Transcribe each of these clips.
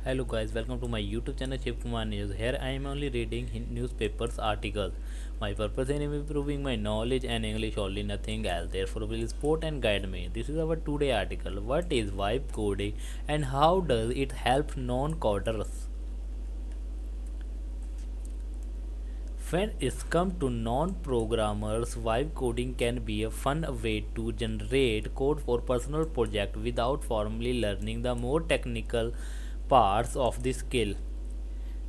Hello guys, welcome to my YouTube channel Shiv Kumar News. Here I am only reading newspapers articles. My purpose in improving my knowledge and English only, nothing else. Therefore will support and guide me. This is our today article. What is vibe coding and how does it help non-coders? When it's come to non-programmers, vibe coding can be a fun way to generate code for personal project without formally learning the more technical parts of the skill.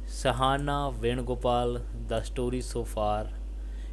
Sahana Venugopal, the story so far.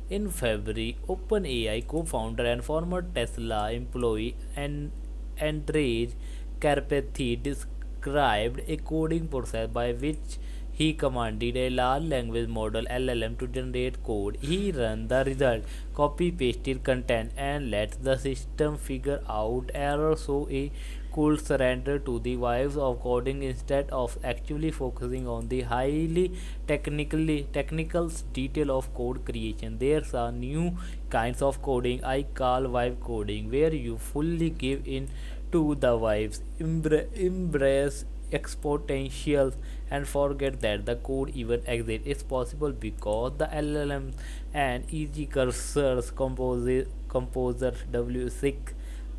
In February, OpenAI co-founder and former Tesla employee Andrej Karpathy described a coding process by which he commanded a large language model LLM to generate code. He ran the result, copy pasted content, and let the system figure out errors so a could surrender to the vibes of coding instead of actually focusing on the highly technical detail of code creation. There's a new kinds of coding I call vibe coding, where you fully give in to the vibes, embrace exponentials, and forget that the code even exists. It's possible because the LLM and easy cursors composer W6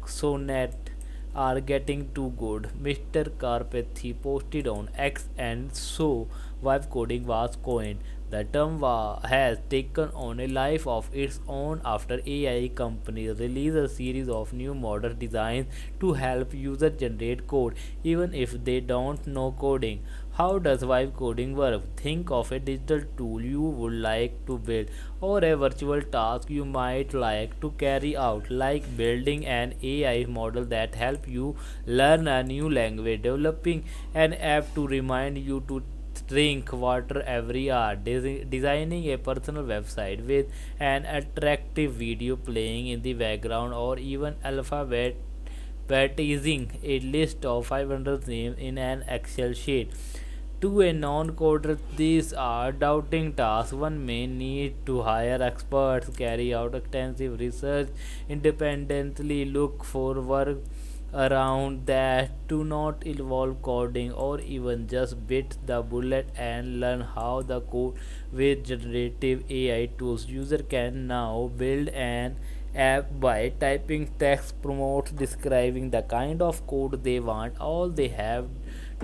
Sonnet are getting too good. Mr. Karpathy posted on X, and so vibe coding was coined. The term has taken on a life of its own after AI companies release a series of new modern designs to help users generate code even if they don't know coding. How does vibe coding work? Think of a digital tool you would like to build or a virtual task you might like to carry out, like building an AI model that help you learn a new language, developing an app to remind you to drink water every hour, designing a personal website with an attractive video playing in the background, or even alphabetizing a list of 500 names in an Excel sheet. To a non-coder, these are daunting tasks. One may need to hire experts, carry out extensive research, independently look for work around that do not involve coding, or even just bit the bullet and learn how the code with generative AI tools. User can now build an app by typing text promotes describing the kind of code they want. All they have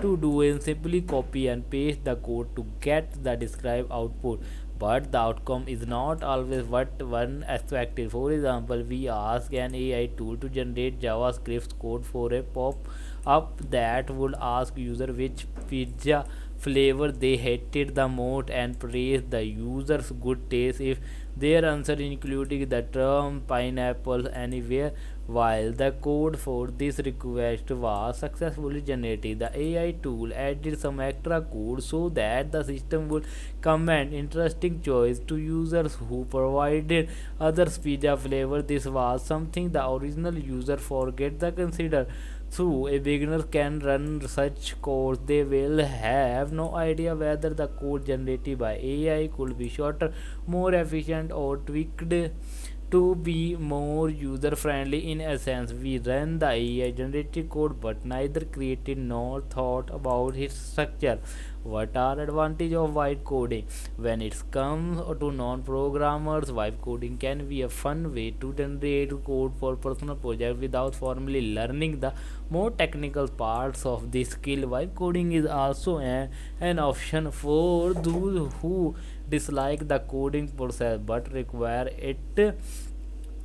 to do is simply copy and paste the code to get the described output, but the outcome is not always what one expected. For example, we ask an AI tool to generate JavaScript code for a pop up that would ask user which pizza flavor they hated the most and praise the user's good taste if their answer including the term pineapple anywhere. While the code for this request was successfully generated, the AI tool added some extra code so that the system would comment interesting choice to users who provided other pizza flavor. This was something the original user forget to consider. So a beginner can run such code, they will have no idea whether the code generated by AI could be shorter, more efficient, or tweaked to be more user friendly. In essence, we run the AI generated code but neither created nor thought about its structure. What are advantages of vibe coding? When it comes to non-programmers, vibe coding can be a fun way to generate code for personal projects without formally learning the more technical parts of the skill. Vibe coding is also an option for those who dislike the coding process but require it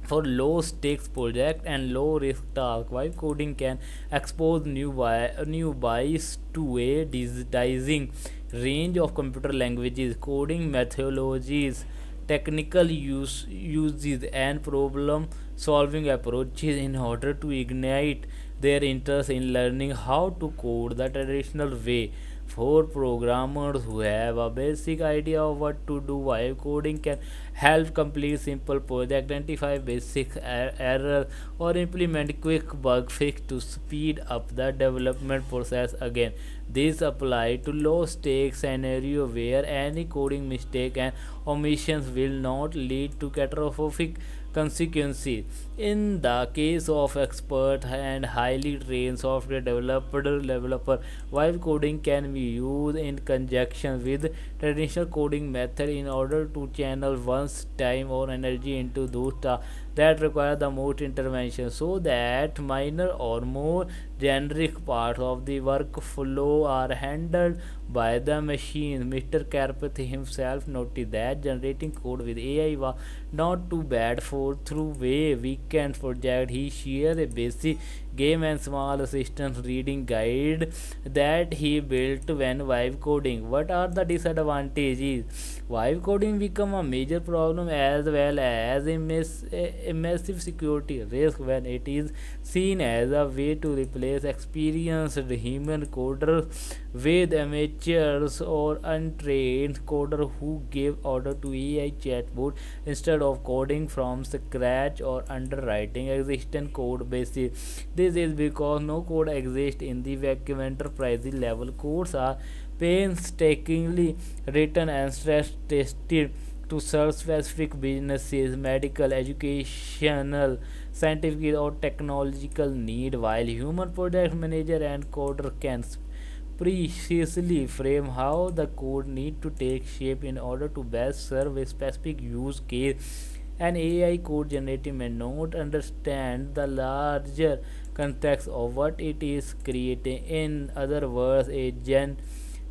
for low stakes project and low risk task. Vibe coding can expose new bias to a dizzying range of computer languages, coding methodologies, technical uses, and problem solving approaches in order to ignite their interest in learning how to code the traditional way. For programmers who have a basic idea of what to do, vibe coding can help complete simple projects, identify basic errors, or implement quick bug fix to speed up the development process. Again, this apply to low stakes scenario where any coding mistake and omissions will not lead to catastrophic consequences. In the case of expert and highly trained software developer, vibe coding can be used in conjunction with traditional coding method in order to channel one's time or energy into those tasks that require the most intervention, so that minor or more generic parts of the workflow are handled by the machine. Mr. Karpathy himself noted that generating code with AI was not too bad for through way weekend project. He shared a basic game and small assistant reading guide that he built when vibe coding. What are the disadvantages? Vibe coding become a major problem as well as a massive security risk when it is seen as a way to replace experienced human coders with amateurs or untrained coders who give order to AI chatbot instead of coding from scratch or underwriting existing code bases. This is because no code exists in the vacuum. Enterprise level codes are painstakingly written and stress tested to serve specific businesses, medical, educational, scientific, or technological need, while human project manager and coder can precisely frame how the code need to take shape in order to best serve a specific use case. An AI code generator may not understand the larger context of what it is creating. In other words, a Gen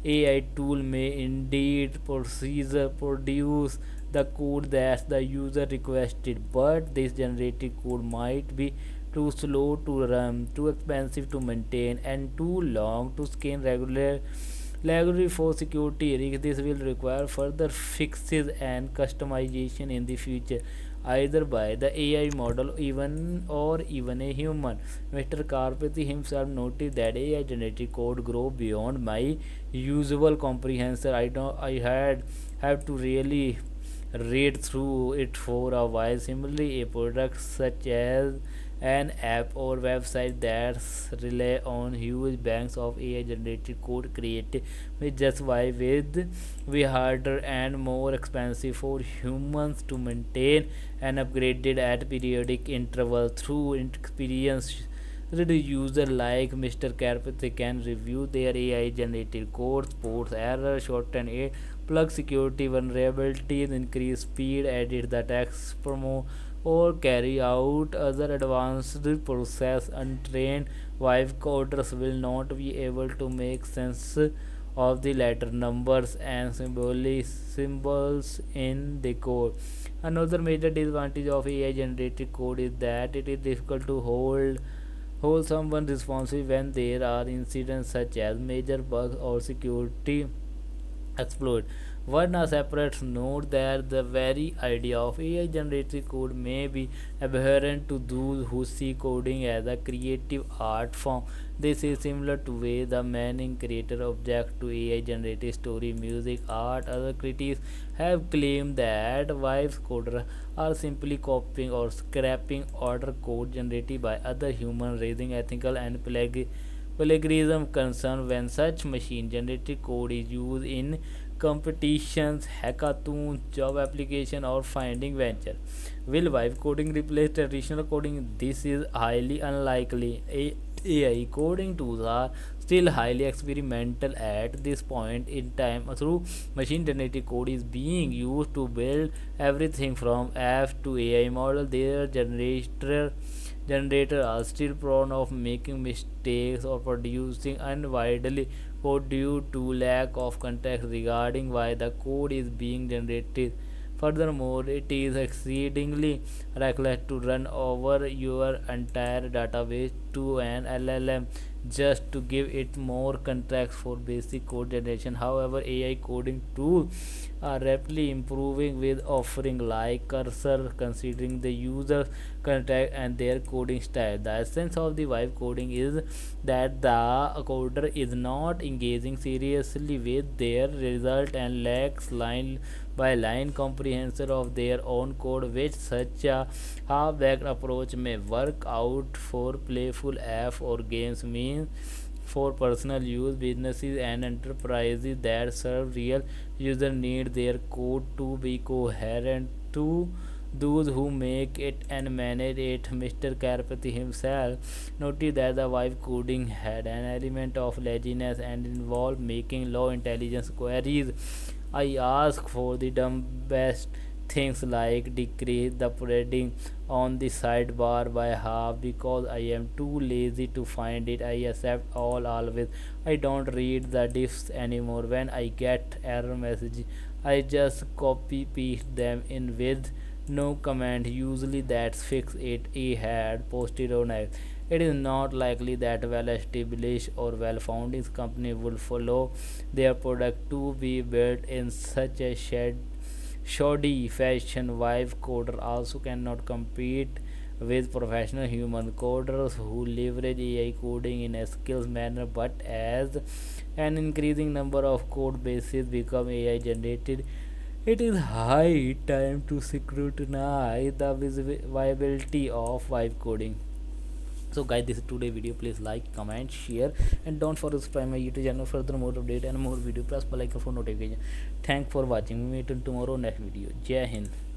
AI tool may indeed produce the code that the user requested, but this generated code might be too slow to run, too expensive to maintain, and too long to scan regularly for security risks. This will require further fixes and customization in the future, either by the AI model even a human. Mr. Karpathy himself noted that AI generated code grow beyond my usual comprehension. I had have to really read through it for a while. Similarly, a product such as an app or website that rely on huge banks of AI generated code created with just why with be harder and more expensive for humans to maintain and upgraded at periodic intervals. Through experience, the user like Mr. Karpathy can review their AI generated code, sports errors, shorten it, plug security vulnerabilities, increase speed, edit the text promo, or carry out other advanced process. Untrained vibe coders will not be able to make sense of the letter numbers and symbols in the code. Another major disadvantage of AI generated code is that it is difficult to hold someone responsible when there are incidents such as major bugs or security exploit. One a separate note that the very idea of AI generated code may be abhorrent to those who see coding as a creative art form. This is similar to way the main creator object to AI generated story, music, art. Other critics have claimed that Vibe's coders are simply copying or scrapping older code generated by other humans, raising ethical and plagiarism concern when such machine generated code is used in competitions, hackathons, job application, or finding venture. Will vibe coding replace traditional coding? This is highly unlikely. AI coding tools are still highly experimental at this point in time. Through machine generated code is being used to build everything from apps to AI model. Their generator are still prone of making mistakes or producing unwidely code due to lack of context regarding why the code is being generated. Furthermore, it is exceedingly reckless to run over your entire database to an LLM just to give it more context for basic code generation. However, AI coding tools are rapidly improving with offering like cursor considering the user's context and their coding style. The essence of the vibe coding is that the coder is not engaging seriously with their result and lacks line by line comprehension of their own code, which such a half-baked approach may work out for playful apps or games means for personal use. Businesses and enterprises that serve real user need their code to be coherent to those who make it and manage it. Mr. Karpati himself noted that the vibe coding had an element of laziness and involved making low intelligence queries. I asked for the dumbest things like decrease the padding on the sidebar by half because I am too lazy to find it. I accept all always. I don't read the diffs anymore. When I get error message, I just copy paste them in with no comment. Usually that's fix it. He had posted on it. It is not likely that well-established or well-founded company would follow their product to be built in such a shoddy fashion. Vibe coder also cannot compete with professional human coders who leverage AI coding in a skills manner, but as an increasing number of code bases become AI generated, it is high time to scrutinize the viability of vibe coding. So guys, this is today video. Please like, comment, share, and don't forget to subscribe my YouTube channel for further more update and more video. Press bell icon for notification. Thanks for watching. We meet in tomorrow next video. Jai Hind.